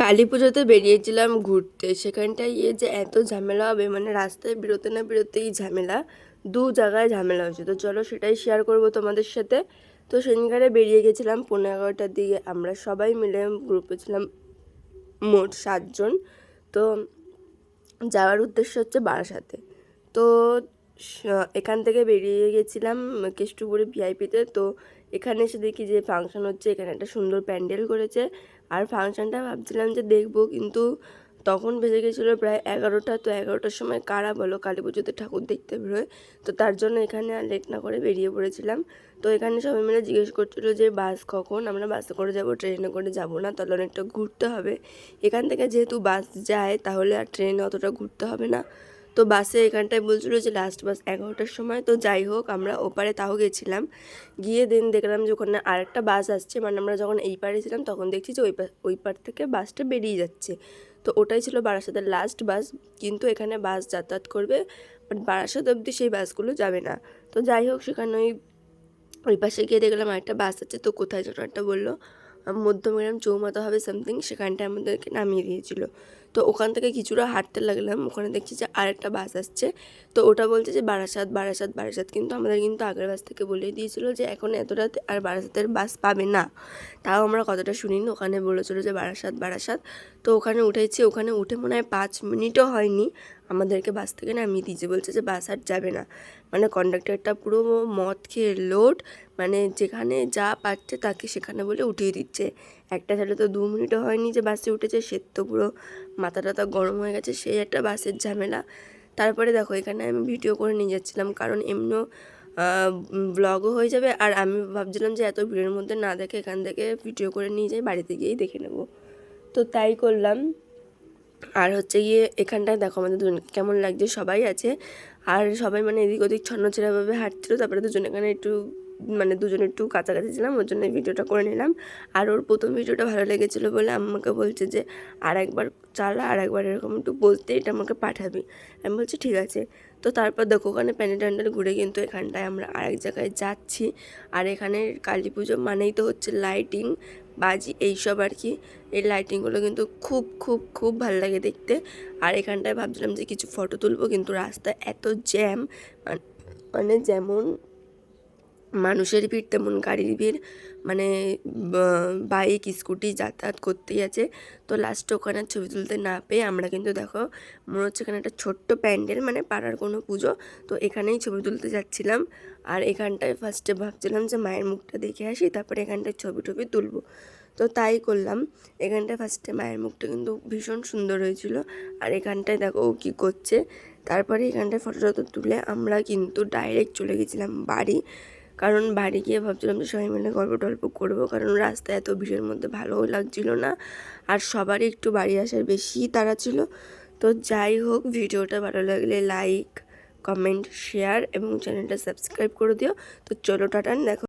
কালী পুজোতে বেরিয়েছিলাম ঘুরতে। সেখানটায় গিয়ে যে এত ঝামেলা হবে, মানে রাস্তায় বেরোতে না বেরোতেই ঝামেলা, দু জায়গায় ঝামেলা হয়েছে। তো চলো সেটাই শেয়ার করব তোমাদের সাথে। তো সেদিনকারে বেরিয়ে গেছিলাম 11:30টার দিকে। আমরা সবাই মিলে গ্রুপে ছিলাম মোট 7 জন। তো যাওয়ার উদ্দেশ্য হচ্ছে বারাসাতে। তো এখান থেকে বেরিয়ে গেছিলাম কেষ্টপুরে ভিআইপিতে। তো এখানে এসে দেখি যে ফাংশন হচ্ছে, এখানে একটা সুন্দর প্যান্ডেল করেছে। আর ফাংশনটা ভাবছিলাম যে দেখবো, কিন্তু তখন বেজে গেছিলো প্রায় 11টা। তো 11টার সময় কারা বলো কালী পুজোতে ঠাকুর দেখতে বেরোয়? তো তার জন্য এখানে আর লেট না করে বেরিয়ে পড়েছিলাম। তো এখানে সবাই মিলে জিজ্ঞেস করছিলো যে বাস কখন, আমরা বাসে করে যাব, ট্রেনে করে যাব না, তাহলে অনেকটা ঘুরতে হবে। এখান থেকে যেহেতু বাস যায় তাহলে আর ট্রেনে অতটা ঘুরতে হবে না। তো বাসে এখানটায় বলছিলো যে লাস্ট বাস 11টার সময়। তো যাই হোক, আমরা ওপারে তাও গেছিলাম। গিয়ে দেখলাম যে ওখানে আরেকটা বাস আসছে, মানে আমরা যখন এই পারে ছিলাম তখন দেখছি যে ওই পার থেকে বাসটা বেরিয়ে যাচ্ছে। তো ওটাই ছিল বারাসাতের লাস্ট বাস। কিন্তু এখানে বাস যাতায়াত করবে, বাট বারাসাত অবধি সেই বাসগুলো যাবে না। তো যাই হোক, সেখানে ওই পাশে গিয়ে দেখলাম আরেকটা বাস আছে। তো কোথায় যেন একটা বললো মধ্যমগ্রাম চৌমাথা হবে সামথিং, সেখানটায় আমাদেরকে নামিয়ে দিয়েছিল। তো ওখান থেকে কিছুটা হাঁটতে লাগলাম, ওখানে দেখছি যে আরেকটা বাস আসছে। তো ওটা বলছে যে বারাসাত বারাসাত বারাসাত, কিন্তু আমাদের কিন্তু আগের বাস থেকে বলেই দিয়েছিল যে এখন এত রাতে আর বারাসাতের বাস পাবে না। তাও আমরা কতটা শুনিনি, ওখানে বলেছিল যে বারাসাত বারাসাত। তো ওখানে উঠেছি, ওখানে উঠে মনে হয় 5 মিনিটও হয়নি আমাদেরকে বাস থেকে নামিয়ে দিয়েছে। বলছে যে বাস আর যাবে না। মানে কন্ডাক্টরটা পুরো মদ খেয়ে লোড, মানে যেখানে যা পাচ্ছে তাকে সেখানে বলে উঠিয়ে দিচ্ছে। একটা ছেলে তো 2 মিনিটও হয়নি যে বাসে উঠেছে, সে তো পুরো মাথা টাথা গরম হয়ে গেছে, সেই একটা বাসের ঝামেলা। তারপরে দেখো এখানে আমি ভিডিও করে নিয়ে যাচ্ছিলাম, কারণ এমনিও ব্লগও হয়ে যাবে। আর আমি ভাবছিলাম যে এত ভিড়ের মধ্যে না দেখে এখান থেকে ভিডিও করে নিয়ে যাই, বাড়িতে গিয়েই দেখে নেব। তো তাই করলাম। আর হচ্ছে গিয়ে এখানটায় দেখো আমাদের দুজনকে কেমন লাগছে, সবাই আছে। আর সবাই মানে এদিক ওদিক ছন্নছাড়াভাবে হাঁটছিল। তারপরে দুজন এখানে একটু মানে দুজনে একটু কাছাকাছি ছিলাম, ওর জন্য ভিডিওটা করে নিলাম। আর ওর প্রথম ভিডিওটা ভালো লেগেছিলো বলে আমাকে বলছে যে আর একবার চালা, আর একবার এরকম একটু বলতে এটা আমাকে পাঠাবি। আমি বলছি ঠিক আছে। তো তারপর দেখো ওখানে প্যান্ডেল ট্যান্ডেল ঘুরে কিন্তু এখানটায় আমরা আরেক জায়গায় যাচ্ছি। আর এখানে কালী পুজো মানেই তো হচ্ছে লাইটিং বাজি এইসব আর কি। এই লাইটিংগুলো কিন্তু খুব খুব খুব ভালো লাগে দেখতে। আর এখানটায় ভাবছিলাম যে কিছু ফটো তুলবো, কিন্তু রাস্তায় এত জ্যাম, মানে যেমন মানুষের ভিড় তেমন গাড়ির ভিড়, মানে বাইক স্কুটি যাতায়াত করতেই আছে। তো লাস্টে ওখানে ছবি তুলতে না পেয়ে আমরা কিন্তু দেখো মনে হচ্ছে এখানে একটা ছোট্ট প্যান্ডেল, মানে পাড়ার কোনো পুজো, তো এখানেই ছবি তুলতে যাচ্ছিলাম। আর এখানটায় ফার্স্টে ভাবছিলাম যে মায়ের মুখটা দেখে আসি, তারপরে এখানটায় ছবি টবি তুলবো। তো তাই করলাম। এখানটায় ফার্স্টে মায়ের মুখটা কিন্তু ভীষণ সুন্দর হয়েছিল। আর এখানটায় দেখো ও কী করছে। তারপরে এখানটায় ফটো টটো তুলে আমরা কিন্তু ডাইরেক্ট চলে গেছিলাম বাড়ি। কারণ বাড়ি গিয়ে ভাবছিলাম যে সবাই মিলে গল্প টল্প করবো, কারণ রাস্তায় এত ভিড়ের মধ্যে ভালোও লাগছিল না। আর সবারই একটু বাড়ি আসার বেশি তাড়া ছিল। তো যাই হোক, ভিডিওটা ভালো লাগলে লাইক কমেন্ট শেয়ার এবং চ্যানেলটা সাবস্ক্রাইব করে দিও। তো চলো টাটা, দেখো।